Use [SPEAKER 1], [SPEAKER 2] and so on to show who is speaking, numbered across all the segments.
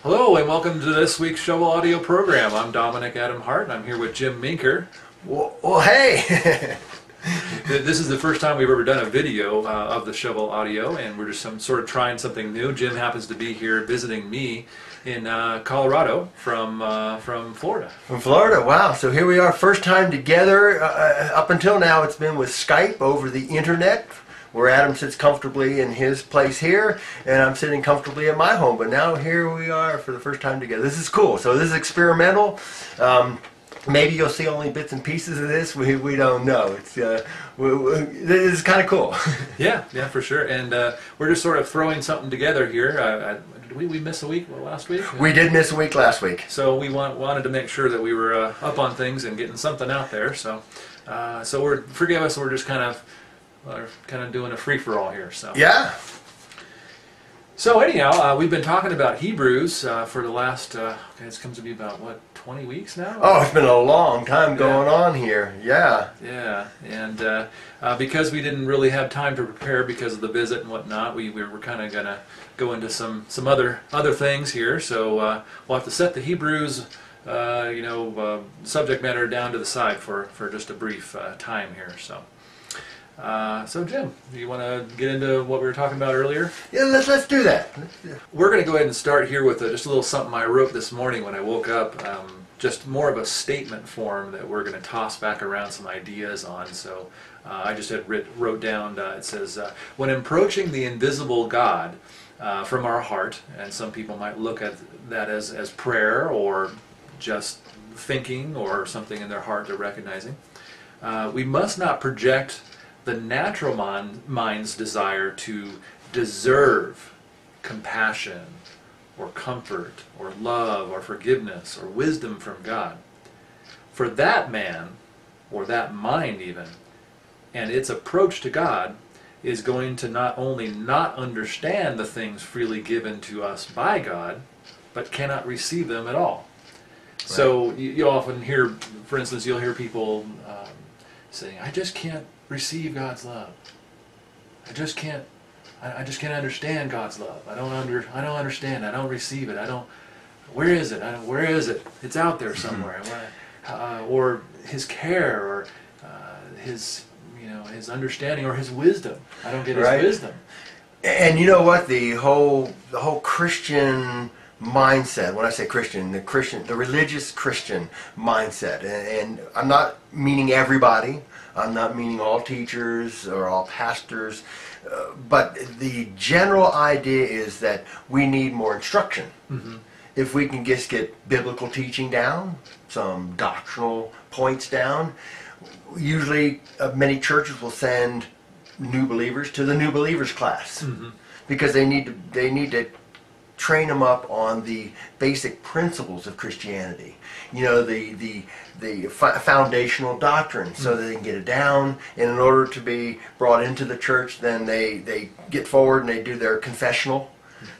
[SPEAKER 1] Hello and welcome to this week's ShovelAudio program. I'm Dominic Adam Hart and I'm here with Jim Minker.
[SPEAKER 2] Well, hey!
[SPEAKER 1] This is the first time we've ever done a video of the ShovelAudio, and we're just sort of trying something new. Jim happens to be here visiting me in Colorado from Florida.
[SPEAKER 2] From Florida, wow. So here we are, first time together. Up until now it's been with Skype over the internet, where Adam sits comfortably in his place here, and I'm sitting comfortably at my home. But now here we are for the first time together. This is cool. So this is experimental. Maybe you'll see only bits and pieces of this. We don't know. It's this is kind of cool.
[SPEAKER 1] Yeah, for sure. And we're just sort of throwing something together here. Did we miss a week last week?
[SPEAKER 2] We did miss a week last week.
[SPEAKER 1] So we wanted to make sure that we were up on things and getting something out there. So forgive us. We're just kind of doing a free for all here. So
[SPEAKER 2] yeah.
[SPEAKER 1] So anyhow, we've been talking about Hebrews for the last. It comes to be about what, 20 weeks now?
[SPEAKER 2] Oh, it's been a long time going on here. Yeah.
[SPEAKER 1] Yeah, and because we didn't really have time to prepare because of the visit and whatnot, we were kind of gonna go into some other things here. So we'll have to set the Hebrews, subject matter down to the side for just a brief time here. So Jim, do you want to get into what we were talking about earlier?
[SPEAKER 2] Yeah, let's do that.
[SPEAKER 1] We're going to go ahead and start here with just a little something I wrote this morning when I woke up. Just more of a statement form that we're going to toss back around some ideas on. So I just wrote down, it says, when approaching the invisible God from our heart, and some people might look at that as prayer or just thinking or something in their heart they're recognizing, we must not project the natural mind's desire to deserve compassion or comfort or love or forgiveness or wisdom from God. For that man, or that mind even, and its approach to God is going to not only not understand the things freely given to us by God, but cannot receive them at all. Right. So you often hear, for instance, you'll hear people saying, I just can't receive God's love. I just can't understand God's love. I don't understand. I don't receive it. Where is it? Where is it? It's out there somewhere. Or His care, or His understanding, or His wisdom. I don't get His wisdom.
[SPEAKER 2] And you know what? The whole Christian mindset. When I say Christian, the religious Christian mindset, and I'm not meaning everybody. I'm not meaning all teachers or all pastors, but the general idea is that we need more instruction. Mm-hmm. If we can just get biblical teaching down, some doctrinal points down, usually many churches will send new believers to the new believers class, mm-hmm. because they need to train them up on the basic principles of Christianity. You know, the foundational doctrine, so that they can get it down. And in order to be brought into the church, then they get forward and they do their confessional,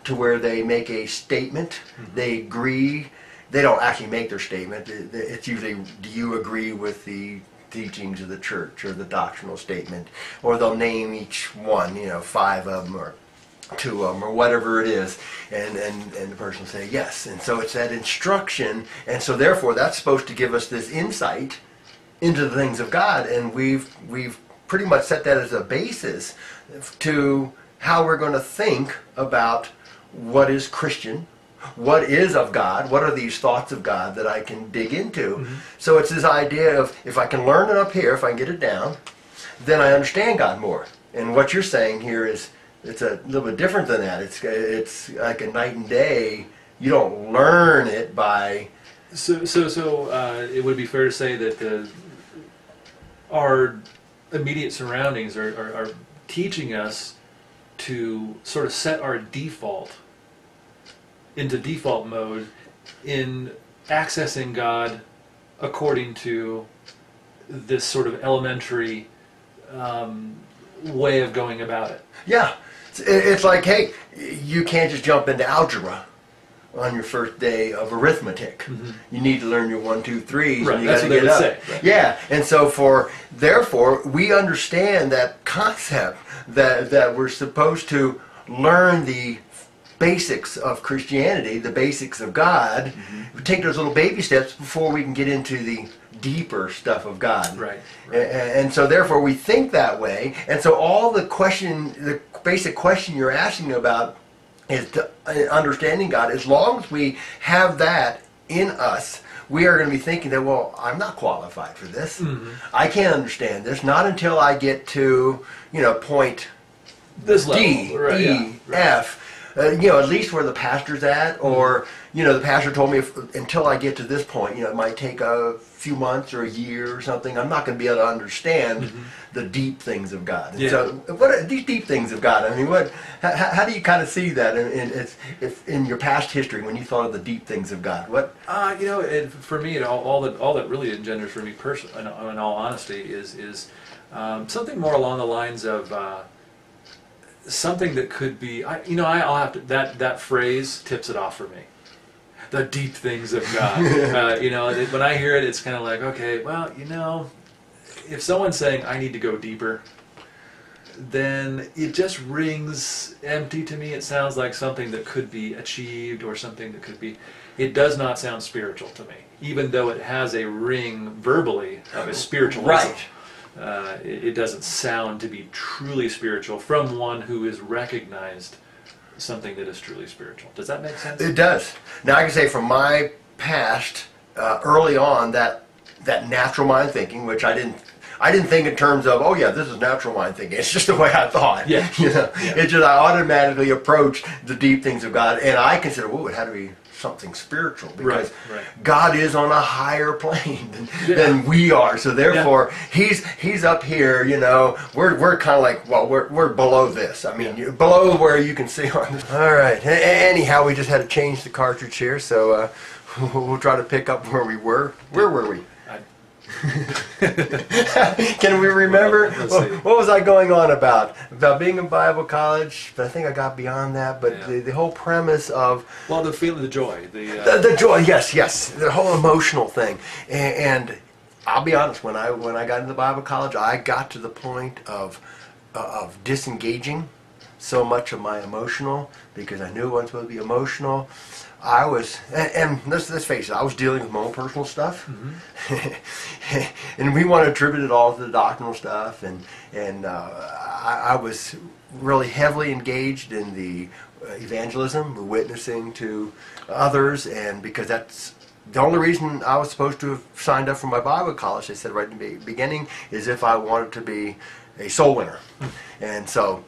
[SPEAKER 2] to where they make a statement. Mm-hmm. They agree. They don't actually make their statement. It's usually, do you agree with the teachings of the church, or the doctrinal statement? Or they'll name each one, 5 of them, or 2 of them, or whatever it is, and the person will say yes. And so it's that instruction, and so therefore that's supposed to give us this insight into the things of God, and we've pretty much set that as a basis to how we're going to think about what is Christian, what is of God, what are these thoughts of God that I can dig into. Mm-hmm. So it's this idea of, if I can learn it up here, if I can get it down, then I understand God more. And what you're saying here is, it's a little bit different than that. It's like a night and day. You don't learn it by...
[SPEAKER 1] So it would be fair to say that our immediate surroundings are teaching us to sort of set our default into default mode in accessing God according to this sort of elementary way of going about it.
[SPEAKER 2] Yeah. It's like, hey, you can't just jump into algebra on your first day of arithmetic. Mm-hmm. You need to learn your 1, 2, 3s.
[SPEAKER 1] Right,
[SPEAKER 2] and you
[SPEAKER 1] that's what they would say. Right.
[SPEAKER 2] Yeah, and so therefore, we understand that concept that we're supposed to learn the basics of Christianity, the basics of God. We take those little baby steps before we can get into the deeper stuff of God.
[SPEAKER 1] Right.
[SPEAKER 2] And so therefore we think that way. And so all the basic question you're asking about is understanding God. As long as we have that in us, we are going to be thinking that, well, I'm not qualified for this. I can't understand this. Not until I get to, point
[SPEAKER 1] This level.
[SPEAKER 2] D,
[SPEAKER 1] Right,
[SPEAKER 2] E,
[SPEAKER 1] yeah.
[SPEAKER 2] F. At least where the pastor's at, or the pastor told me until I get to this point, it might take a few months or a year or something. I'm not going to be able to understand the deep things of God. And so, what are these deep things of God? I mean, how do you kind of see that in your past history when you thought of the deep things of God? What?
[SPEAKER 1] For me, all that really engenders for me personally, in all honesty, is something more along the lines of. Something that could be, I'll have to, that phrase tips it off for me. The deep things of God. When I hear it, it's kind of like, okay, well, if someone's saying I need to go deeper, then it just rings empty to me. It sounds like something that could be achieved or something that could be, it does not sound spiritual to me, even though it has a ring verbally of a spiritualism.
[SPEAKER 2] Right.
[SPEAKER 1] It doesn't sound to be truly spiritual from one who has recognized something that is truly spiritual. Does that make sense?
[SPEAKER 2] It does. Now I can say from my past, early on, that natural mind thinking, which I didn't think in terms of, oh yeah, this is natural mind thinking. It's just the way I thought.
[SPEAKER 1] Yeah.
[SPEAKER 2] It's just I automatically approached the deep things of God, and I consider, it had to be something spiritual, because God is on a higher plane than we are. So therefore, He's up here. We're kind of like, well, we're below this. I mean, below where you can see on this. All right. Anyhow, we just had to change the cartridge here, so we'll try to pick up where we were. Where were we? Can we remember? What was I going on about? About being in Bible college? But I think I got beyond that. But the whole premise of
[SPEAKER 1] the feeling, the joy,
[SPEAKER 2] the joy, yes, the whole emotional thing. And I'll be honest, when I got into Bible college, I got to the point of disengaging so much of my emotional, because I knew I wasn't supposed to be emotional. I was, and let's face it, I was dealing with my own personal stuff, and we want to attribute it all to the doctrinal stuff, and I was really heavily engaged in the evangelism, witnessing to others, and because that's the only reason I was supposed to have signed up for my Bible college, they said right in the beginning, is if I wanted to be a soul winner, and so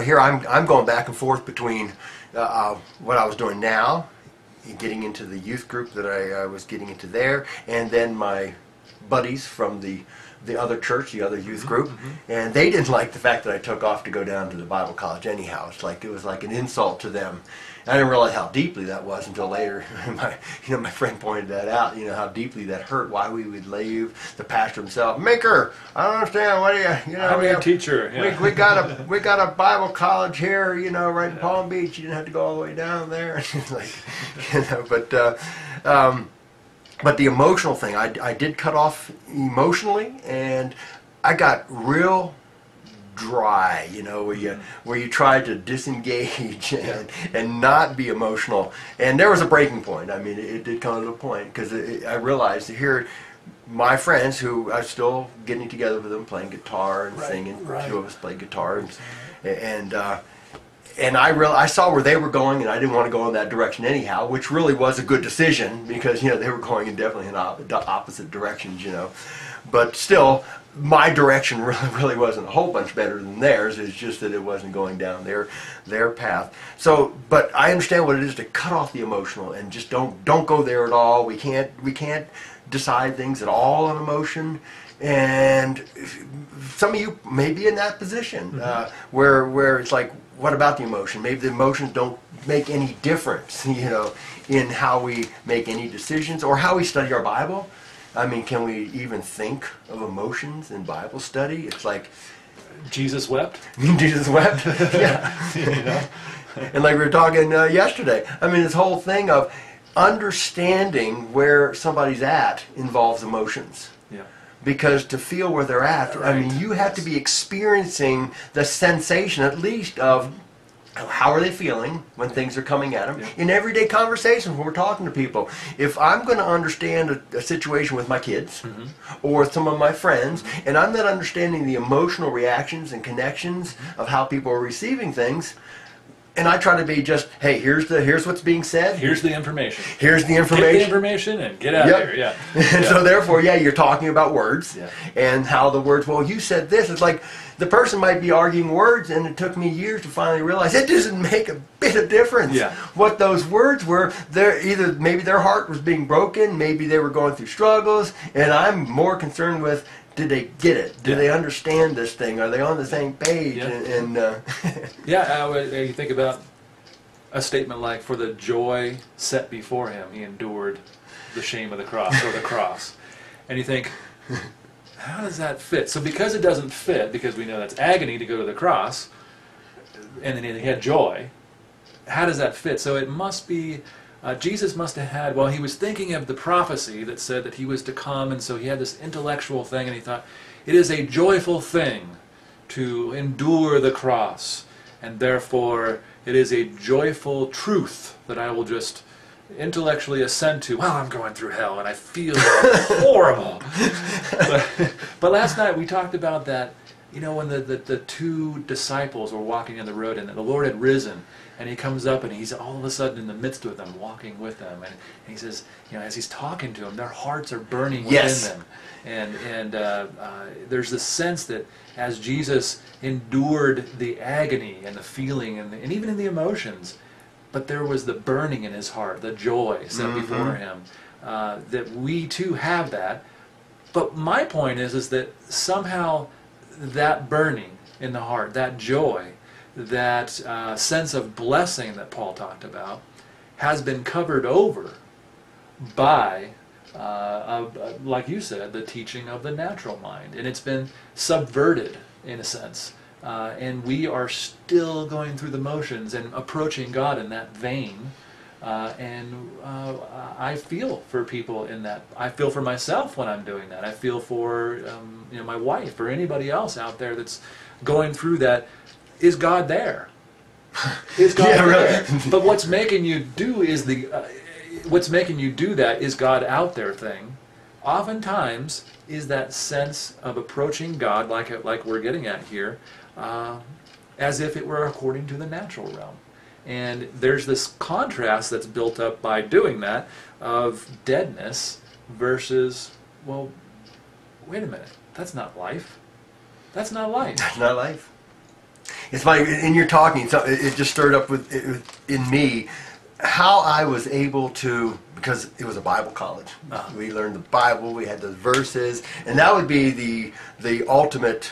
[SPEAKER 2] here I'm going back and forth between what I was doing now, getting into the youth group that I was getting into there, and then my buddies from the other church, the other youth group, and they didn't like the fact that I took off to go down to the Bible college anyhow. It was like an insult to them. I didn't realize how deeply that was until later. My friend pointed that out. How deeply that hurt. Why we would leave the pastor himself. Maker, I don't understand. What do you?
[SPEAKER 1] I'm your teacher. Yeah.
[SPEAKER 2] We got a Bible college here. Right in Palm Beach. You didn't have to go all the way down there. But the emotional thing, I did cut off emotionally, and I got real dry, where you tried to disengage and not be emotional. And there was a breaking point. I mean, it did come to a point, because I realized that here, my friends who I'm still getting together with them, playing guitar and singing. A few of us play guitar, and I saw where they were going, and I didn't want to go in that direction anyhow, which really was a good decision, because they were going in definitely in opposite directions, But still, my direction really wasn't a whole bunch better than theirs. It's just that it wasn't going down their path. So, but I understand what it is to cut off the emotional and just don't go there at all. We can't decide things at all on emotion. And some of you may be in that position where it's like, what about the emotion? Maybe the emotions don't make any difference, in how we make any decisions or how we study our Bible. I mean, can we even think of emotions in Bible study? It's like
[SPEAKER 1] Jesus wept.
[SPEAKER 2] Jesus wept. Yeah. And like we were talking yesterday, I mean, this whole thing of understanding where somebody's at involves emotions.
[SPEAKER 1] Yeah.
[SPEAKER 2] Because to feel where they're at, I mean, you have to be experiencing the sensation, at least, of How are they feeling when things are coming at them?
[SPEAKER 1] Yeah.
[SPEAKER 2] In everyday conversations when we're talking to people. If I'm going to understand a situation with my kids or some of my friends, and I'm not understanding the emotional reactions and connections of how people are receiving things, and I try to be just, hey, here's what's being said.
[SPEAKER 1] Here's the information.
[SPEAKER 2] Here's the
[SPEAKER 1] Get
[SPEAKER 2] information.
[SPEAKER 1] the information and get out of here. Yeah.
[SPEAKER 2] And so therefore, you're talking about words
[SPEAKER 1] Yeah.
[SPEAKER 2] and how the words, well, you said this. It's like the person might be arguing words, and it took me years to finally realize it doesn't make a bit of difference.
[SPEAKER 1] Yeah.
[SPEAKER 2] What those words were, maybe their heart was being broken, maybe they were going through struggles, and I'm more concerned with, did they get it? Do they understand this thing? Are they on the same page?
[SPEAKER 1] Yeah. You think about a statement like, for the joy set before him, he endured the shame of the cross, or the cross. And you think, how does that fit? So because it doesn't fit, because we know that's agony to go to the cross, and then he had joy, how does that fit? So it must be, Jesus must have had, well, he was thinking of the prophecy that said that he was to come, and so he had this intellectual thing, and he thought, it is a joyful thing to endure the cross, and therefore it is a joyful truth that I will just intellectually assent to. Well, I'm going through hell, and I feel horrible. But last night we talked about that, when the two disciples were walking on the road, and the Lord had risen, and he comes up, and he's all of a sudden in the midst of them, walking with them, and he says, as he's talking to them, their hearts are burning within them, and there's this sense that as Jesus endured the agony and the feeling and even in the emotions, but there was the burning in his heart, the joy set before him, that we too have that. But my point is that somehow that burning in the heart, that joy, that sense of blessing that Paul talked about, has been covered over by, like you said, the teaching of the natural mind. And it's been subverted, in a sense. And we are still going through the motions and approaching God in that vein. I feel for people in that. I feel for myself when I'm doing that. I feel for my wife or anybody else out there that's going through that. Is God there? Is God there? Really. But what's making you do that is God out there thing. Oftentimes is that sense of approaching God, like we're getting at here, as if it were according to the natural realm. And there's this contrast that's built up by doing that of deadness versus, well, wait a minute, that's not life. That's not life.
[SPEAKER 2] That's not life. It's funny, in your talking, it just stirred up in me how I was able to, because it was a Bible college. We learned the Bible, we had those verses, and that would be the ultimate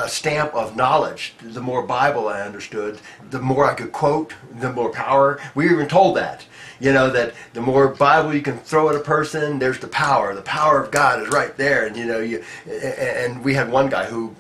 [SPEAKER 2] stamp of knowledge. The more Bible I understood, the more I could quote, the more power. We were even told that, that the more Bible you can throw at a person, there's the power. The power of God is right there. And and we had one guy who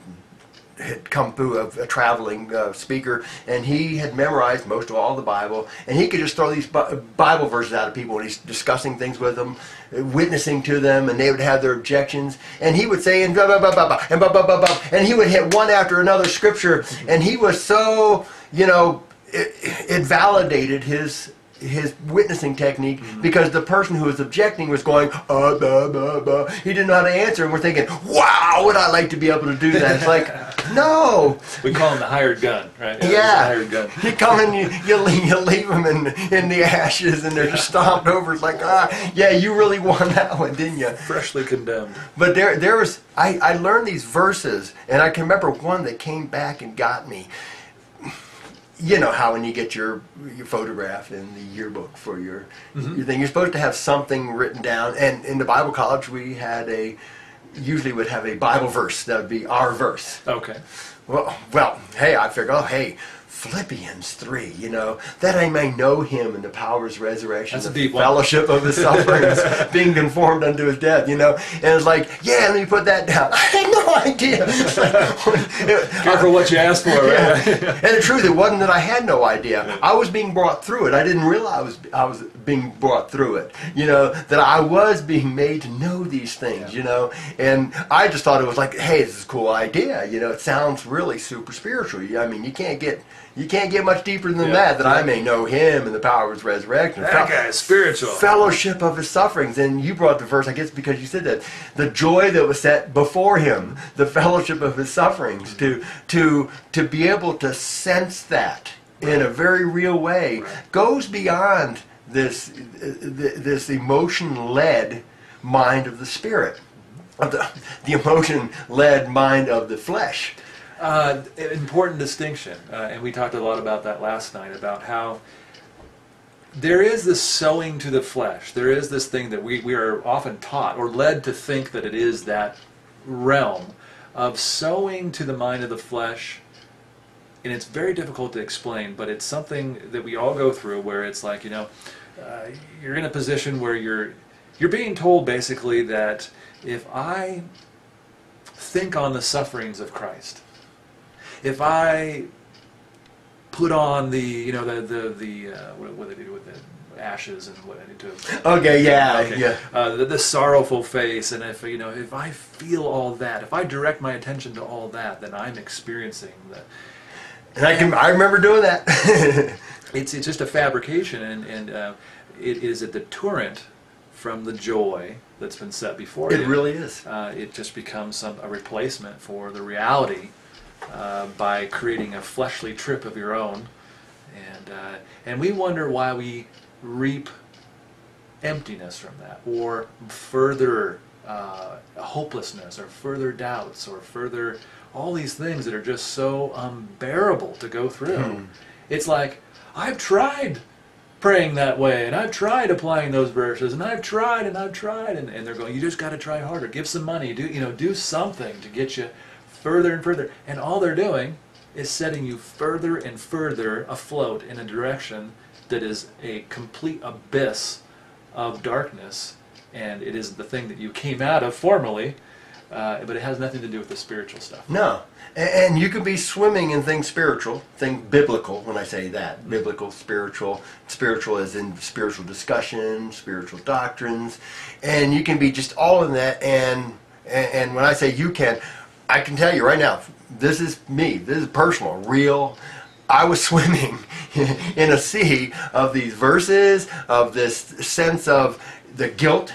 [SPEAKER 2] had come through a traveling speaker, and he had memorized most of all the Bible, and he could just throw these Bible verses out of people when he's discussing things with them, witnessing to them, and they would have their objections, and he would say, and blah, blah, blah, blah, blah, and blah, blah, blah, blah, and he would hit one after another scripture, and he was so, it validated his witnessing technique, because the person who was objecting was going, blah, blah, blah. He didn't know how to answer, and we're thinking, wow, would I like to be able to do that? It's like, no.
[SPEAKER 1] We call him the hired gun, right?
[SPEAKER 2] Yeah.
[SPEAKER 1] Hired gun.
[SPEAKER 2] You come and you leave them in the ashes, and they're just stomped over. It's like, yeah, you really won that one, didn't you?
[SPEAKER 1] Freshly condemned.
[SPEAKER 2] But there was, I learned these verses, and I can remember one that came back and got me. You know how when you get your photograph in the yearbook for your thing, you're supposed to have something written down. And in the Bible college, we had usually would have a Bible verse. That would be our verse.
[SPEAKER 1] Okay.
[SPEAKER 2] Well, hey, I figured, Philippians 3, that I may know him and the power of his resurrection,
[SPEAKER 1] That's a
[SPEAKER 2] the
[SPEAKER 1] deep one.
[SPEAKER 2] fellowship of his sufferings, being conformed unto his death, and it's like, yeah, let me put that down. I had no idea.
[SPEAKER 1] Careful what you ask for, right?
[SPEAKER 2] Yeah. And the truth, it wasn't that I had no idea. I was being brought through it. I didn't realize I was being brought through it, that I was being made to know these things, and I just thought it was like, hey, this is a cool idea, it sounds really super spiritual. I mean, you can't get much deeper than that I may know him and the power of his resurrection.
[SPEAKER 1] That guy is spiritual.
[SPEAKER 2] Fellowship of his sufferings. And you brought the verse, I guess, because you said that. The joy that was set before him, the fellowship of his sufferings, to be able to sense that in a very real way goes beyond this emotion-led mind of the spirit, of the emotion-led mind of the flesh.
[SPEAKER 1] Important distinction, and we talked a lot about that last night, about how there is this sowing to the flesh. There is this thing that we are often taught or led to think that it is that realm of sowing to the mind of the flesh, and it's very difficult to explain, but it's something that we all go through where it's like, you're in a position where you're being told basically that if I think on the sufferings of Christ, if I put on the what do they do with the ashes and what I need to
[SPEAKER 2] Okay, yeah,
[SPEAKER 1] okay.
[SPEAKER 2] yeah.
[SPEAKER 1] The sorrowful face, and if I feel all that, if I direct my attention to all that, then I'm experiencing the.
[SPEAKER 2] And I remember doing that.
[SPEAKER 1] It's just a fabrication, and it is a deterrent from the joy that's been set before you.
[SPEAKER 2] It really is.
[SPEAKER 1] It just becomes a replacement for the reality. By creating a fleshly trip of your own, and we wonder why we reap emptiness from that, or further hopelessness, or further doubts, or further all these things that are just so unbearable to go through. It's like, I've tried praying that way, and I've tried applying those verses, and I've tried, and they're going, you just got to try harder, give some money, do something to get you further and further, and all they're doing is setting you further and further afloat in a direction that is a complete abyss of darkness, and it is the thing that you came out of formerly, but it has nothing to do with the spiritual stuff.
[SPEAKER 2] No. And you can be swimming in things spiritual, things biblical, when I say that. Biblical, spiritual as in spiritual discussion, spiritual doctrines, and you can be just all in that, and when I say you can, I can tell you right now, this is me, this is personal, real. I was swimming in a sea of these verses, of this sense of the guilt.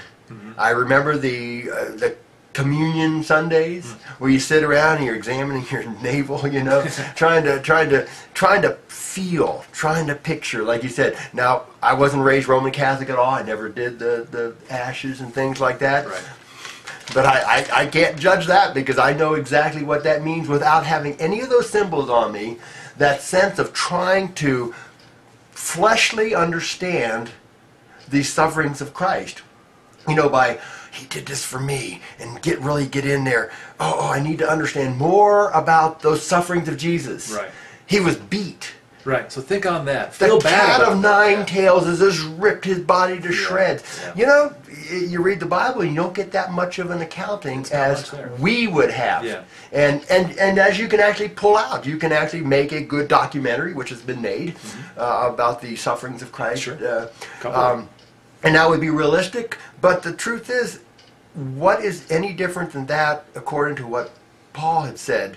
[SPEAKER 2] I remember the communion Sundays where you sit around and you're examining your navel, trying to feel, trying to picture, like you said. Now, I wasn't raised Roman Catholic at all. I never did the ashes and things like that.
[SPEAKER 1] Right.
[SPEAKER 2] But I can't judge that, because I know exactly what that means without having any of those symbols on me. That sense of trying to fleshly understand the sufferings of Christ. By, he did this for me, and really get in there. Oh, I need to understand more about those sufferings of Jesus.
[SPEAKER 1] Right.
[SPEAKER 2] He was beat.
[SPEAKER 1] Right, so think on that.
[SPEAKER 2] The
[SPEAKER 1] Feel bad
[SPEAKER 2] cat
[SPEAKER 1] about
[SPEAKER 2] of nine tails has just ripped his body to shreds.
[SPEAKER 1] Yeah.
[SPEAKER 2] You read the Bible, and you don't get that much of an accounting as
[SPEAKER 1] much there.
[SPEAKER 2] we would have.
[SPEAKER 1] Yeah.
[SPEAKER 2] And as you can actually pull out, you can actually make a good documentary, which has been made, about the sufferings of Christ.
[SPEAKER 1] Sure.
[SPEAKER 2] And that would be realistic, but the truth is, what is any different than that, according to what Paul had said?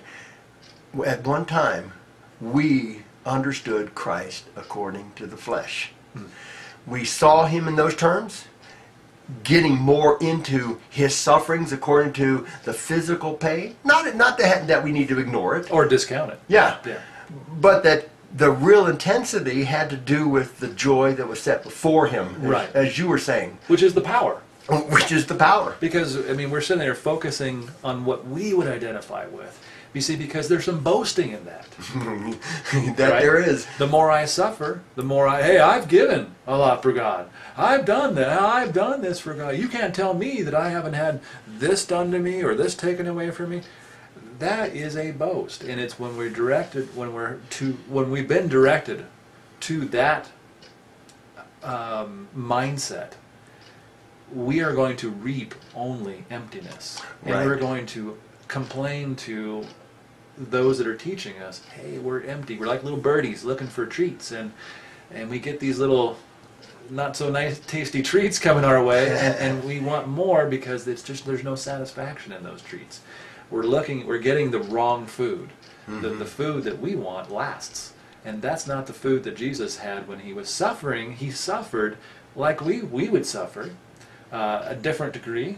[SPEAKER 2] At one time, we understood Christ according to the flesh. We saw him in those terms, getting more into his sufferings according to the physical pain. Not that we need to ignore it.
[SPEAKER 1] Or discount it.
[SPEAKER 2] Yeah.
[SPEAKER 1] Yeah.
[SPEAKER 2] But that the real intensity had to do with the joy that was set before him,
[SPEAKER 1] Right.
[SPEAKER 2] as you were saying.
[SPEAKER 1] Which is the power.
[SPEAKER 2] Which is the power.
[SPEAKER 1] Because, we're sitting there focusing on what we would identify with. You see, because there's some boasting in that.
[SPEAKER 2] That
[SPEAKER 1] right?
[SPEAKER 2] there is.
[SPEAKER 1] The more I suffer, the more I've given a lot for God. I've done that. I've done this for God. You can't tell me that I haven't had this done to me or this taken away from me. that is a boast, and it's when we're directed, when we've been directed to that mindset, we are going to reap only emptiness, and
[SPEAKER 2] Right.
[SPEAKER 1] we're going to complain to those that are teaching us, hey, we're empty, we're like little birdies looking for treats, and we get these little not so nice tasty treats coming our way, and we want more because it's just there's no satisfaction in those treats. We're getting the wrong food. The food that we want lasts, and that's not the food that Jesus had when he was suffering. He suffered like we would suffer, a different degree,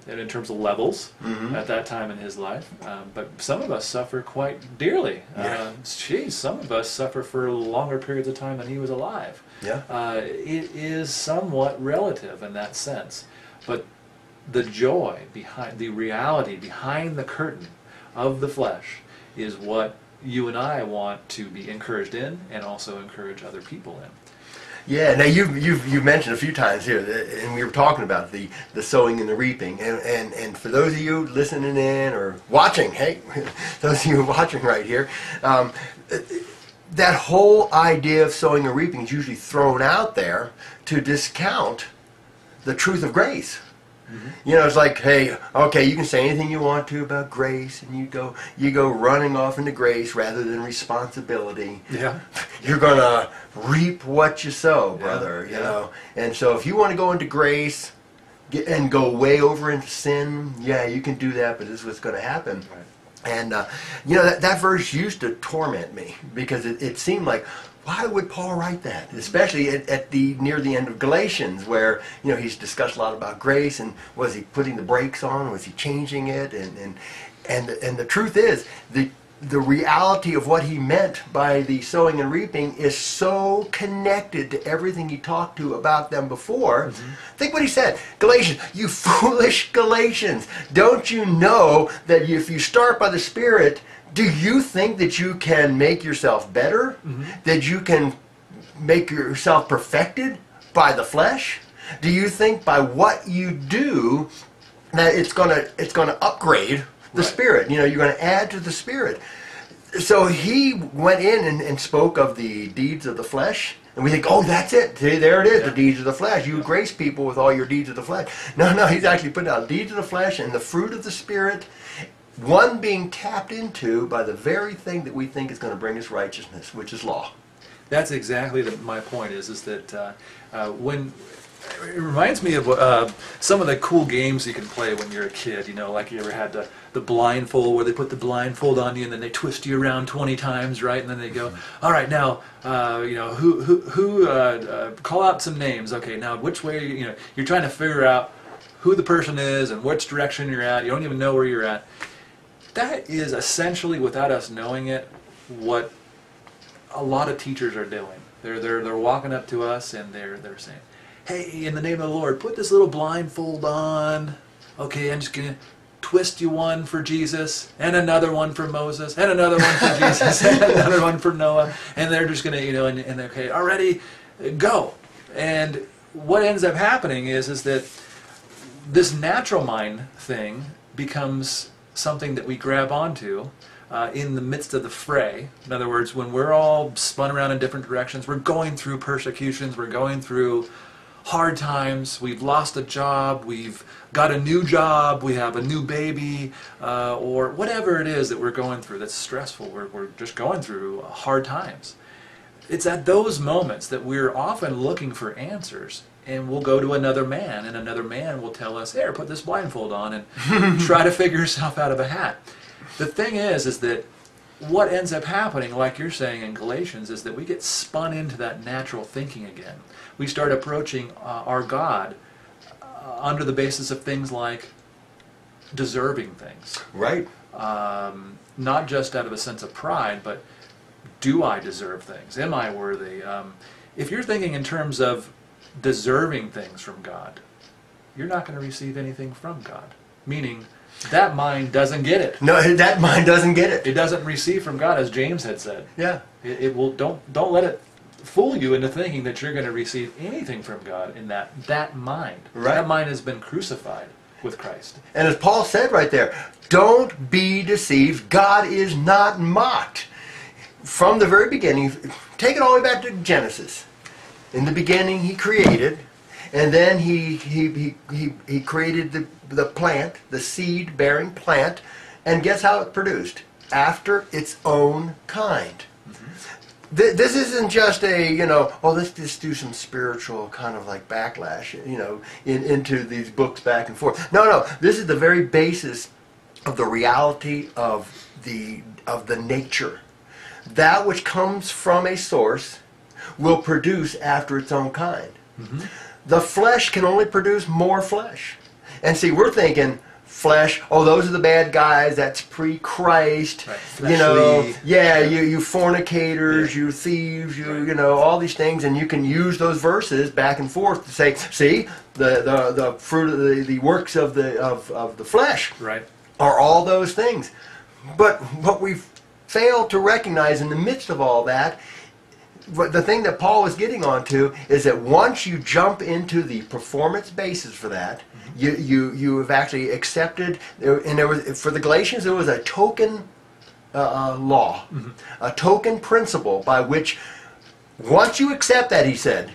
[SPEAKER 1] and in terms of levels at that time in his life. But some of us suffer quite dearly. Some of us suffer for longer periods of time than he was alive.
[SPEAKER 2] Yeah.
[SPEAKER 1] It is somewhat relative in that sense. But the joy behind, the reality behind the curtain of the flesh is what you and I want to be encouraged in, and also encourage other people in.
[SPEAKER 2] Yeah, now you've mentioned a few times here, and we were talking about the sowing and the reaping, and for those of you listening in or watching, hey, those of you watching right here, that whole idea of sowing and reaping is usually thrown out there to discount the truth of grace. You know, it's like, hey, okay, you can say anything you want to about grace, and you go running off into grace rather than responsibility.
[SPEAKER 1] Yeah.
[SPEAKER 2] You're gonna reap what you sow, brother. You know, and so if you want to go into grace and go way over into sin, yeah, you can do that, but this is what's going to happen.
[SPEAKER 1] Right.
[SPEAKER 2] And you know, that verse used to torment me because it seemed like, why would Paul write that? Especially near the end of Galatians, where he's discussed a lot about grace, and was he putting the brakes on? Was he changing it? And the truth is, the reality of what he meant by the sowing and reaping is so connected to everything he talked to about them before. Think what he said. Galatians, you foolish Galatians, don't you know that if you start by the Spirit, do you think that you can make yourself better? That you can make yourself perfected by the flesh? Do you think by what you do that it's gonna upgrade the Spirit? You're going to add to the Spirit. So he went in and spoke of the deeds of the flesh. And we think, oh, that's it. See, there it is, the deeds of the flesh. You grace people with all your deeds of the flesh. No, he's actually putting out deeds of the flesh and the fruit of the Spirit, one being tapped into by the very thing that we think is going to bring us righteousness, which is law.
[SPEAKER 1] That's exactly my point is that when it reminds me of some of the cool games you can play when you're a kid, like you ever had the blindfold, where they put the blindfold on you and then they twist you around 20 times, right? And then they go, all right, now, who call out some names. Okay, now which way, you're trying to figure out who the person is and which direction you're at. You don't even know where you're at. That is essentially, without us knowing it, what a lot of teachers are doing. They're walking up to us and they're saying, hey, in the name of the Lord, put this little blindfold on. Okay, I'm just going to twist you one for Jesus, and another one for Moses, and another one for Jesus, and another one for Noah. And they're just going to, and they're, okay, all ready, go. And what ends up happening is that this natural mind thing becomes something that we grab onto in the midst of the fray. In other words, when we're all spun around in different directions, we're going through persecutions, we're going through hard times, we've lost a job, we've got a new job, we have a new baby, or whatever it is that we're going through that's stressful, we're just going through hard times. It's at those moments that we're often looking for answers, and we'll go to another man, and another man will tell us, here, put this blindfold on and try to figure yourself out of a hat. The thing is that what ends up happening, like you're saying in Galatians, is that we get spun into that natural thinking again. We start approaching our God under the basis of things like deserving things.
[SPEAKER 2] Right.
[SPEAKER 1] Not just out of a sense of pride, but do I deserve things? Am I worthy? If you're thinking in terms of deserving things from God, you're not going to receive anything from God. Meaning, that mind doesn't get it.
[SPEAKER 2] No, that mind doesn't get it.
[SPEAKER 1] It doesn't receive from God, as James had said.
[SPEAKER 2] Yeah.
[SPEAKER 1] It will. Don't let it fool you into thinking that you're going to receive anything from God in that mind.
[SPEAKER 2] Right.
[SPEAKER 1] That mind has been crucified with Christ.
[SPEAKER 2] And as Paul said right there, don't be deceived. God is not mocked. From the very beginning, take it all the way back to Genesis. In the beginning, he created, and then he created the plant, the seed-bearing plant, and guess how it produced? After its own kind. This isn't just a, let's just do some spiritual kind of like backlash, into these books back and forth. No, this is the very basis of the reality of the nature. That which comes from a source will produce after its own kind. The flesh can only produce more flesh. And see, we're thinking, flesh, those are the bad guys, that's pre-Christ,
[SPEAKER 1] right.
[SPEAKER 2] You fornicators, you thieves, all these things, and you can use those verses back and forth to say, see, the fruit of the works of the flesh are all those things. But what we fail to recognize in the midst of all that, the thing that Paul is getting onto is that once you jump into the performance basis for that, you have actually accepted, and there was, for the Galatians, there was a token law, a token principle by which once you accept that, he said,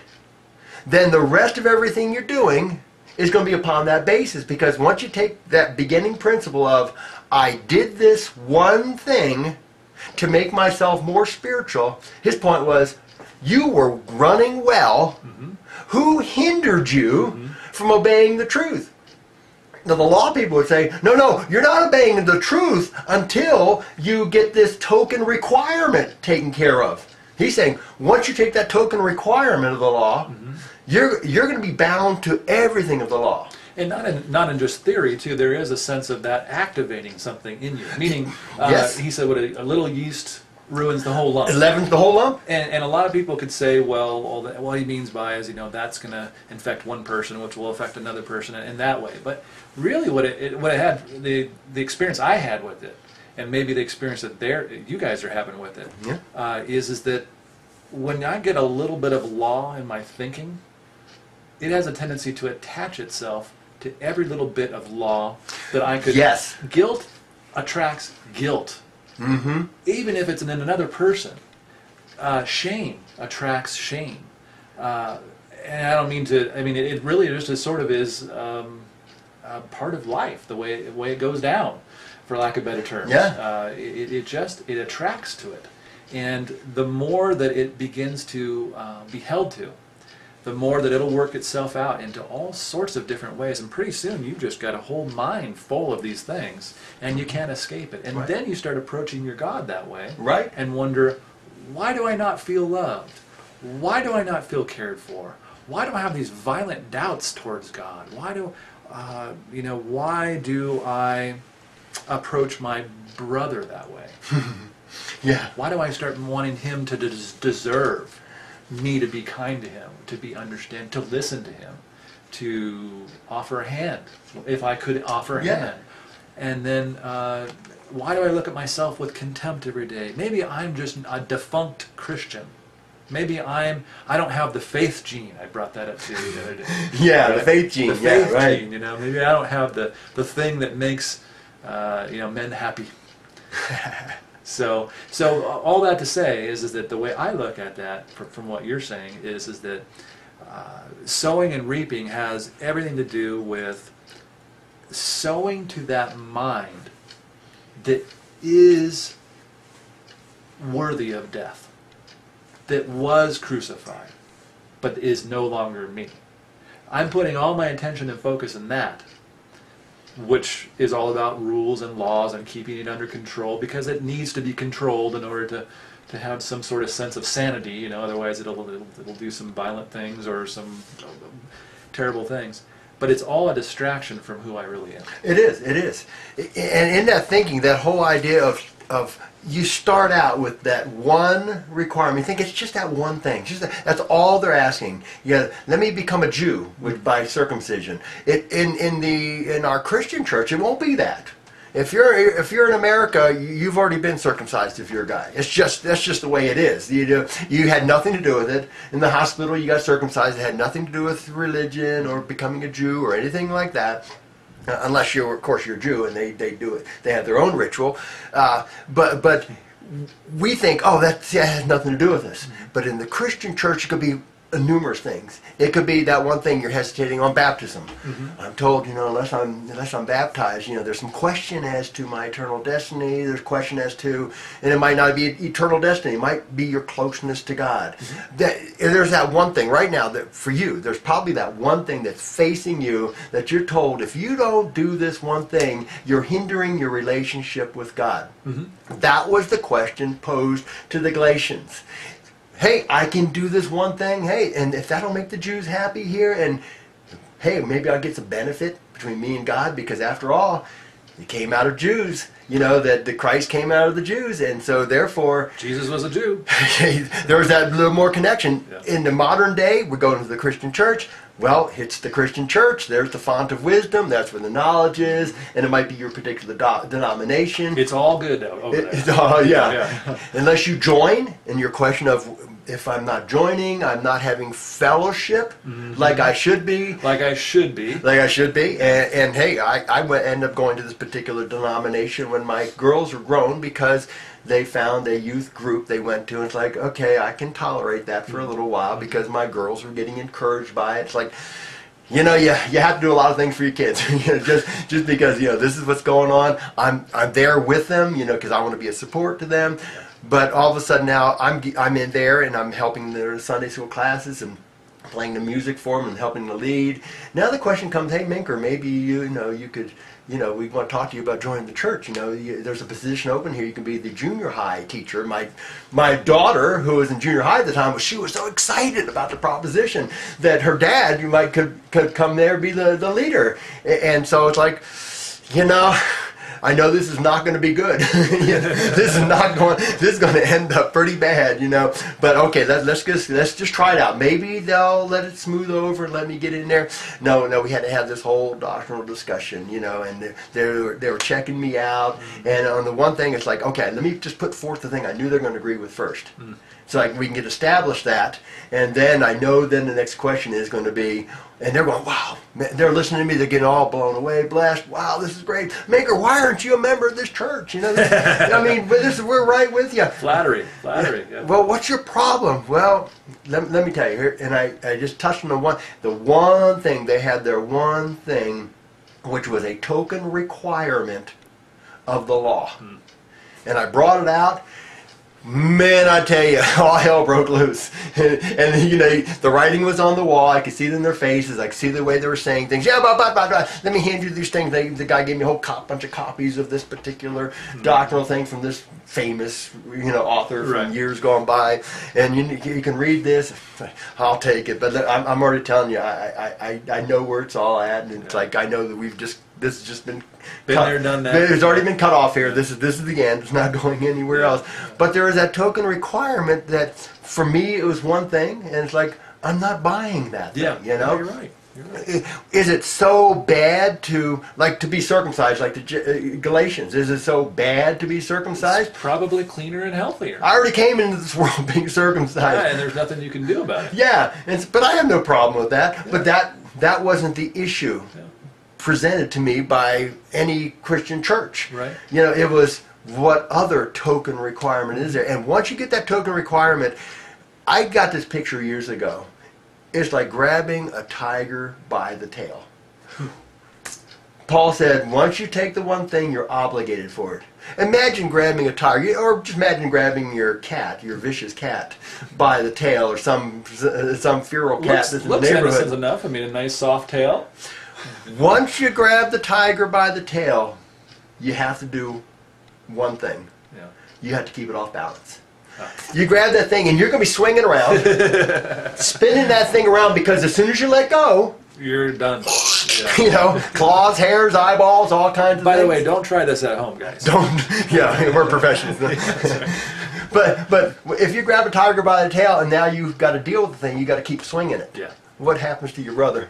[SPEAKER 2] then the rest of everything you're doing is going to be upon that basis, because once you take that beginning principle of, I did this one thing to make myself more spiritual, his point was, you were running well. Who hindered you from obeying the truth? Now, the law people would say, no, you're not obeying the truth until you get this token requirement taken care of. He's saying, once you take that token requirement of the law, you're going to be bound to everything of the law.
[SPEAKER 1] And not in just theory, too. There is a sense of that activating something in you. Meaning, he said, what a little yeast ruins the whole lump.
[SPEAKER 2] It leavens the whole lump?
[SPEAKER 1] And a lot of people could say, well, all he means by is, that's going to infect one person, which will affect another person in that way. But really what it had, the experience I had with it, and maybe the experience that you guys are having with it, is that when I get a little bit of law in my thinking, it has a tendency to attach itself to every little bit of law that I could...
[SPEAKER 2] Yes.
[SPEAKER 1] Guilt attracts guilt. Even if it's in another person. Shame attracts shame. And I don't mean to... I mean, it really just sort of is part of life, the way it goes down, for lack of better terms. It attracts to it. And the more that it begins to be held to, the more that it'll work itself out into all sorts of different ways. And pretty soon you've just got a whole mind full of these things, and you can't escape it. And then you start approaching your God that way, and wonder, why do I not feel loved? Why do I not feel cared for? Why do I have these violent doubts towards God? Why do I approach my brother that way? Why do I start wanting him to deserve me to be kind to him, to be understand, to listen to him, to offer a hand, if I could offer a hand? And then why do I look at myself with contempt every day? Maybe I'm just a defunct Christian. Maybe I don't have the faith gene. I brought that up to you the other day.
[SPEAKER 2] The faith gene.
[SPEAKER 1] The faith gene, maybe I don't have the thing that makes men happy. So all that to say is that the way I look at that, from what you're saying, is that sowing and reaping has everything to do with sowing to that mind that is worthy of death, that was crucified, but is no longer me. I'm putting all my attention and focus in that, which is all about rules and laws and keeping it under control, because it needs to be controlled in order to have some sort of sense of sanity. Otherwise it'll do some violent things or some terrible things. But it's all a distraction from who I really am. It
[SPEAKER 2] is. And in that thinking, that whole idea of you start out with that one requirement. You think it's just that one thing. That's all they're asking. Let me become a Jew by circumcision. In our Christian church, it won't be that. If you're in America, you've already been circumcised if you're a guy. That's just the way it is. You had nothing to do with it. In the hospital, you got circumcised. It had nothing to do with religion or becoming a Jew or anything like that. Unless you're, of course, you're Jew and they do it. They have their own ritual. But we think, oh, that has nothing to do with us. But in the Christian church, it could be numerous things. It could be that one thing you're hesitating on baptism. I'm told, unless I'm baptized, there's some question as to my eternal destiny. There's question as to, and it might not be eternal destiny. It might be your closeness to God. There's that one thing right now that for you, there's probably that one thing that's facing you that you're told if you don't do this one thing, you're hindering your relationship with God. That was the question posed to the Galatians. Hey, I can do this one thing. Hey, and if that'll make the Jews happy here, and hey, maybe I'll get some benefit between me and God, because after all, it came out of Jews. That the Christ came out of the Jews, and so therefore
[SPEAKER 1] Jesus was a Jew.
[SPEAKER 2] There was that little more connection.
[SPEAKER 1] Yeah.
[SPEAKER 2] In the modern day, we're going to the Christian church. Well, it's the Christian church. There's the font of wisdom. That's where the knowledge is, and it might be your particular denomination.
[SPEAKER 1] It's all good over there.
[SPEAKER 2] Yeah. Unless you join, and your question of if I'm not joining, I'm not having fellowship like I should be.
[SPEAKER 1] Like I should be.
[SPEAKER 2] And hey, I ended up going to this particular denomination when my girls were grown because they found a youth group they went to, and it's like, okay, I can tolerate that for a little while because my girls were getting encouraged by it. It's like, you have to do a lot of things for your kids. just because this is what's going on. I'm there with them, because I want to be a support to them. But all of a sudden now I'm in there and I'm helping their Sunday school classes and playing the music for them and helping to lead. Now the question comes, hey Minker, maybe you could, we want to talk to you about joining the church. There's a position open here. You can be the junior high teacher. My daughter, who was in junior high at the time, she was so excited about the proposition that her dad, could come there and be the leader. And so it's like, I know this is not going to be good. This is going to end up pretty bad, But okay, let's just try it out. Maybe they'll let it smooth over and let me get in there. No, we had to have this whole doctrinal discussion, and they were checking me out. And on the one thing, it's like, okay, let me just put forth the thing I knew they're going to agree with first. So we can get established that, and then I know then the next question is going to be, and they're going, wow, they're listening to me, they're getting all blown away, blessed, wow, this is great. Maker, why aren't you a member of this church? But we're right with you.
[SPEAKER 1] Flattery. Yeah.
[SPEAKER 2] Well, what's your problem? Well, let me tell you here, and I just touched on the one thing, they had their one thing, which was a token requirement of the law. And I brought it out. Man, I tell you, all hell broke loose. And the writing was on the wall. I could see it in their faces. I could see the way they were saying things. Yeah, blah, blah, blah, blah. Let me hand you these things. The guy gave me a whole bunch of copies of this particular doctrinal thing from this famous, author from years gone by. And you can read this. I'll take it. But I'm already telling you, I know where it's all at. And it's like, I know that this has just been
[SPEAKER 1] there, done that.
[SPEAKER 2] It's already been cut off here. This is the end. It's not going anywhere else. But there is that token requirement that, for me, it was one thing, and it's like, I'm not buying that thing,
[SPEAKER 1] You're right.
[SPEAKER 2] Is it so bad to be circumcised, like the Galatians? Is it so bad to be circumcised?
[SPEAKER 1] It's probably cleaner and healthier.
[SPEAKER 2] I already came into this world being circumcised.
[SPEAKER 1] Yeah, and there's nothing you can do about it.
[SPEAKER 2] Yeah, but I have no problem with that. Yeah. But that wasn't the issue. Yeah. Presented to me by any Christian church.
[SPEAKER 1] Right.
[SPEAKER 2] It was, what other token requirement is there? And once you get that token requirement, I got this picture years ago. It's like grabbing a tiger by the tail. Paul said, once you take the one thing, you're obligated for it. Imagine grabbing a tiger, or just imagine grabbing your cat, your vicious cat, by the tail, or some feral cat that's in the
[SPEAKER 1] looks
[SPEAKER 2] neighborhood.
[SPEAKER 1] Innocent enough. I mean, a nice soft tail.
[SPEAKER 2] Once you grab the tiger by the tail, you have to do one thing.
[SPEAKER 1] Yeah.
[SPEAKER 2] You have to keep it off balance. You grab that thing and you're going to be swinging around, spinning that thing around, because as soon as you let go,
[SPEAKER 1] you're done.
[SPEAKER 2] Claws, hairs, eyeballs, all kinds of
[SPEAKER 1] things. By
[SPEAKER 2] the
[SPEAKER 1] way, don't try this at home, guys.
[SPEAKER 2] We're professionals. But if you grab a tiger by the tail and now you've got to deal with the thing, you got to keep swinging it.
[SPEAKER 1] Yeah.
[SPEAKER 2] What happens to your brother?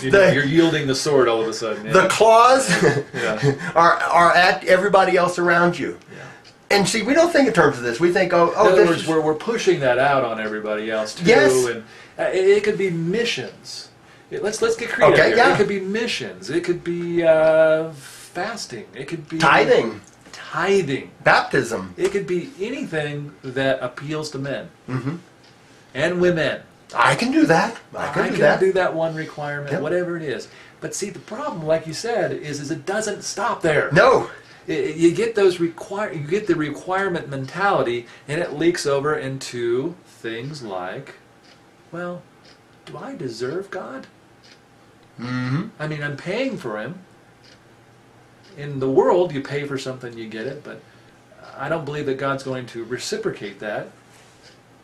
[SPEAKER 1] You're yielding the sword all of a sudden. Yeah.
[SPEAKER 2] The claws are at everybody else around you. Yeah. And see, we don't think in terms of this. We think, in
[SPEAKER 1] other words, we're pushing that out on everybody else too.
[SPEAKER 2] Yes.
[SPEAKER 1] And it could be missions. Let's get creative
[SPEAKER 2] Okay,
[SPEAKER 1] here.
[SPEAKER 2] yeah.
[SPEAKER 1] It could be missions. It could be fasting. It could be
[SPEAKER 2] Tithing, baptism.
[SPEAKER 1] It could be anything that appeals to men
[SPEAKER 2] Mm-hmm.
[SPEAKER 1] and women.
[SPEAKER 2] I can do that. I can do that.
[SPEAKER 1] One requirement,
[SPEAKER 2] Yep.
[SPEAKER 1] whatever it is. But see, the problem, like you said, is it doesn't stop there.
[SPEAKER 2] No.
[SPEAKER 1] You get you get the requirement mentality, and it leaks over into things like, well, do I deserve God?
[SPEAKER 2] Mm-hmm.
[SPEAKER 1] I mean, I'm paying for Him. In the world, you pay for something, you get it, but I don't believe that God's going to reciprocate that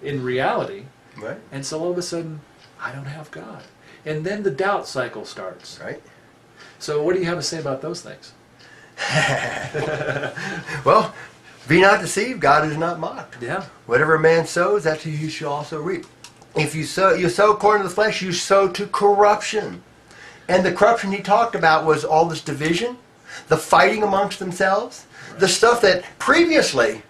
[SPEAKER 1] in reality.
[SPEAKER 2] Right.
[SPEAKER 1] And so all of a sudden, I don't have God. And then the doubt cycle starts.
[SPEAKER 2] Right.
[SPEAKER 1] So what do you have to say about those things?
[SPEAKER 2] Well, be not deceived, God is not mocked.
[SPEAKER 1] Yeah.
[SPEAKER 2] Whatever a man sows, that he shall also reap. If you sow according to the flesh, you sow to corruption. And the corruption he talked about was all this division, the fighting amongst themselves, the stuff that previously,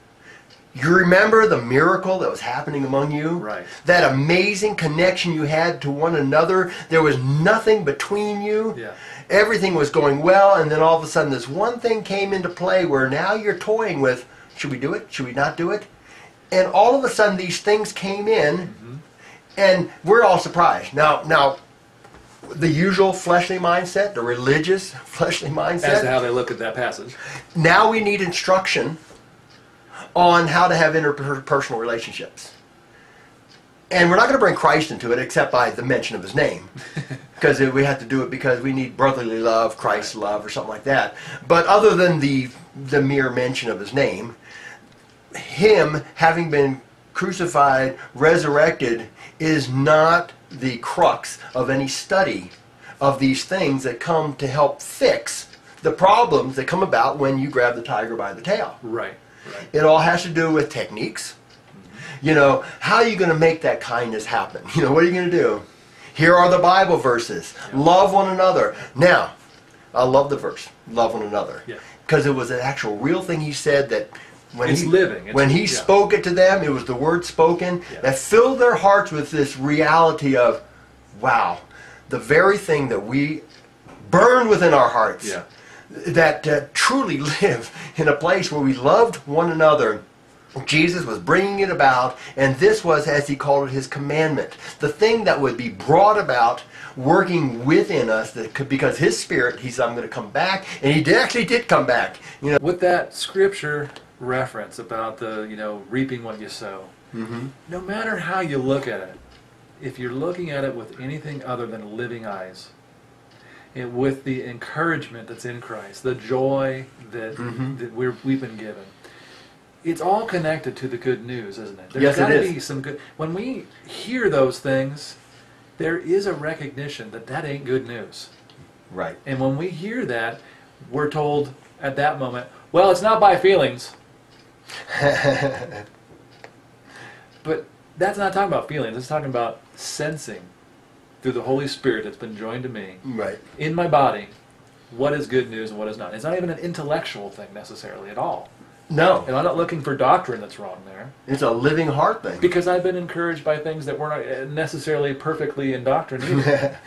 [SPEAKER 2] you remember the miracle that was happening among you?
[SPEAKER 1] Right.
[SPEAKER 2] That amazing connection you had to one another. There was nothing between you.
[SPEAKER 1] Yeah.
[SPEAKER 2] Everything was going well, and then all of a sudden this one thing came into play where now you're toying with, should we do it? Should we not do it? And all of a sudden these things came in, and we're all surprised. Now, the usual fleshly mindset, the religious fleshly mindset.
[SPEAKER 1] As to how they look at that passage.
[SPEAKER 2] Now we need instruction on how to have interpersonal relationships. And we're not going to bring Christ into it except by the mention of His name. Because we have to do it because we need brotherly love, Christ's love, or something like that. But other than the mere mention of His name, Him having been crucified, resurrected, is not the crux of any study of these things that come to help fix the problems that come about when you grab the tiger by the tail.
[SPEAKER 1] Right.
[SPEAKER 2] It all has to do with techniques. You know, how are you going to make that kindness happen? You know, what are you going to do? Here are the Bible verses.
[SPEAKER 1] Yeah.
[SPEAKER 2] Love one another. Now, I love the verse, love one another.
[SPEAKER 1] Yeah.
[SPEAKER 2] Because it was an actual real thing He said that when
[SPEAKER 1] It's
[SPEAKER 2] he,
[SPEAKER 1] living.
[SPEAKER 2] when he spoke it to them, it was the word spoken
[SPEAKER 1] Yeah.
[SPEAKER 2] that filled their hearts with this reality of, wow, the very thing that we burn within our hearts,
[SPEAKER 1] Yeah.
[SPEAKER 2] that truly live in a place where we loved one another. Jesus was bringing it about, and this was, as He called it, His commandment. The thing that would be brought about, working within us, that could, because His Spirit, He said, I'm going to come back, and He actually did come back. You know,
[SPEAKER 1] With that scripture reference about the, reaping what you sow, no matter how you look at it, if you're looking at it with anything other than living eyes, and with the encouragement that's in Christ, the joy that we've been given, it's all connected to the good news, isn't it? There's
[SPEAKER 2] Yes, it
[SPEAKER 1] got to
[SPEAKER 2] is.
[SPEAKER 1] be some good. When we hear those things, there is a recognition that that ain't good news.
[SPEAKER 2] right.
[SPEAKER 1] And when we hear that, we're told at that moment, well, it's not by feelings. But that's not talking about feelings. It's talking about sensing through the Holy Spirit that's been joined to me
[SPEAKER 2] Right.
[SPEAKER 1] in my body what is good news and what is not. It's not even an intellectual thing necessarily at all.
[SPEAKER 2] No,
[SPEAKER 1] And I'm not looking for doctrine that's wrong there.
[SPEAKER 2] it's a living heart thing.
[SPEAKER 1] Because I've been encouraged by things that weren't necessarily perfectly in doctrine either.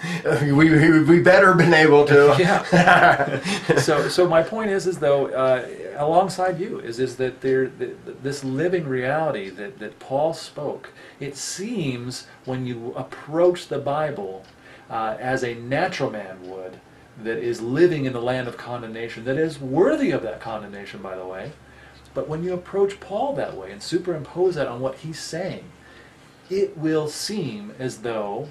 [SPEAKER 2] we better have been able to.
[SPEAKER 1] Yeah. So my point is though, alongside you, is that this living reality that Paul spoke, it seems when you approach the Bible as a natural man would, that is living in the land of condemnation, that is worthy of that condemnation, by the way. But when you approach Paul that way and superimpose that on what he's saying, it will seem as though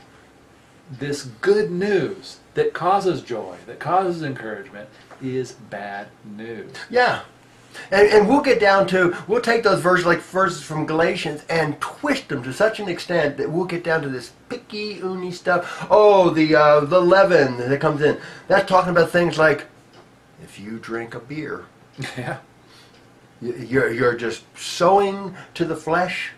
[SPEAKER 1] this good news that causes joy, that causes encouragement, is bad news.
[SPEAKER 2] Yeah. And we'll get down to, we'll take those verses from Galatians and twist them to such an extent that we'll get down to this picky, uni stuff. Oh, the leaven that comes in. That's talking about things like, if you drink a beer,
[SPEAKER 1] Yeah.
[SPEAKER 2] you're just sowing to the flesh,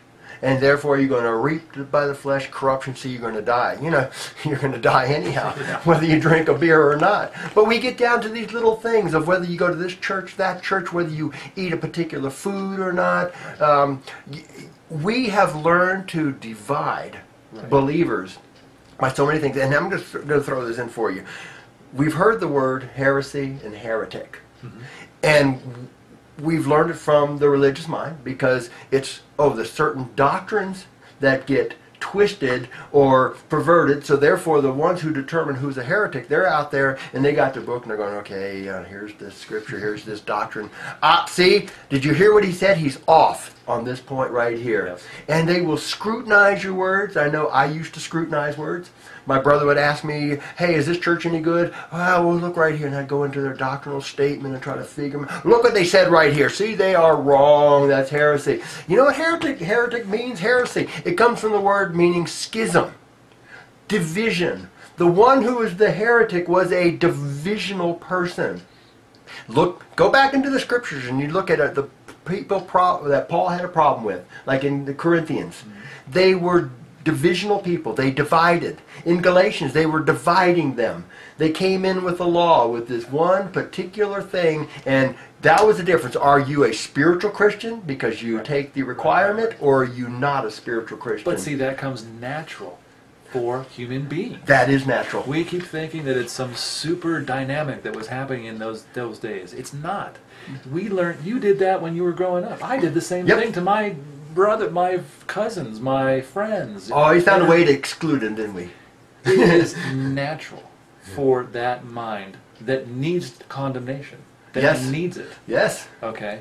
[SPEAKER 2] and therefore you're going to reap by the flesh corruption, so you're going to die. You know, you're going to die anyhow, whether you drink a beer or not. But we get down to these little things of whether you go to this church, that church, whether you eat a particular food or not. We have learned to divide believers by so many things. And I'm just going to throw this in for you. We've heard the word heresy and heretic. Mm-hmm. And we've learned it from the religious mind because it's, there's certain doctrines that get twisted or perverted, so therefore the ones who determine who's a heretic, they're out there and they got their book and they're going, okay, here's this scripture, here's this doctrine. See, did you hear what he said? He's off on this point right here. Yes. And they will scrutinize your words. I know I used to scrutinize words. My brother would ask me, hey, is this church any good? Well, look right here. And I'd go into their doctrinal statement and try to figure them out. Look what they said right here. See, they are wrong. That's heresy. You know what heretic means? Heresy. It comes from the word meaning schism, division. The one who was the heretic was a divisional person. Go back into the scriptures and you look at the people that Paul had a problem with, like in the Corinthians. Mm-hmm. They were divisional people. They divided. In Galatians, they were dividing them. They came in with the law, with this one particular thing, and that was the difference. Are you a spiritual Christian because you take the requirement, or are you not a spiritual Christian?
[SPEAKER 1] But see, that comes natural for human beings.
[SPEAKER 2] That is natural.
[SPEAKER 1] We keep thinking that it's some super dynamic that was happening in those days. It's not. We learned, you did that when you were growing up. I did the same thing to my brother, my cousins, my friends.
[SPEAKER 2] Oh, he found a way to exclude them, didn't we?
[SPEAKER 1] It is natural for that mind that needs condemnation. That needs it.
[SPEAKER 2] Yes.
[SPEAKER 1] Okay.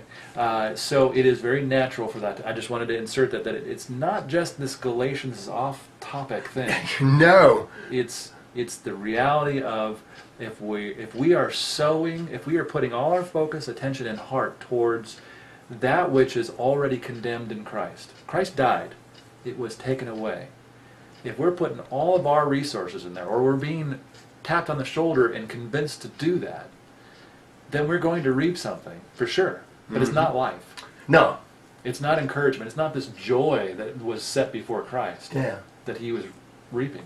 [SPEAKER 1] So it is very natural for that. I just wanted to insert that it's not just this Galatians off-topic thing.
[SPEAKER 2] No.
[SPEAKER 1] It's the reality of if we are sowing, if we are putting all our focus, attention, and heart towards that which is already condemned in Christ. Christ died. It was taken away. If we're putting all of our resources in there, or we're being tapped on the shoulder and convinced to do that, then we're going to reap something, for sure. But it's not life.
[SPEAKER 2] No.
[SPEAKER 1] It's not encouragement. It's not this joy that was set before Christ that he was reaping.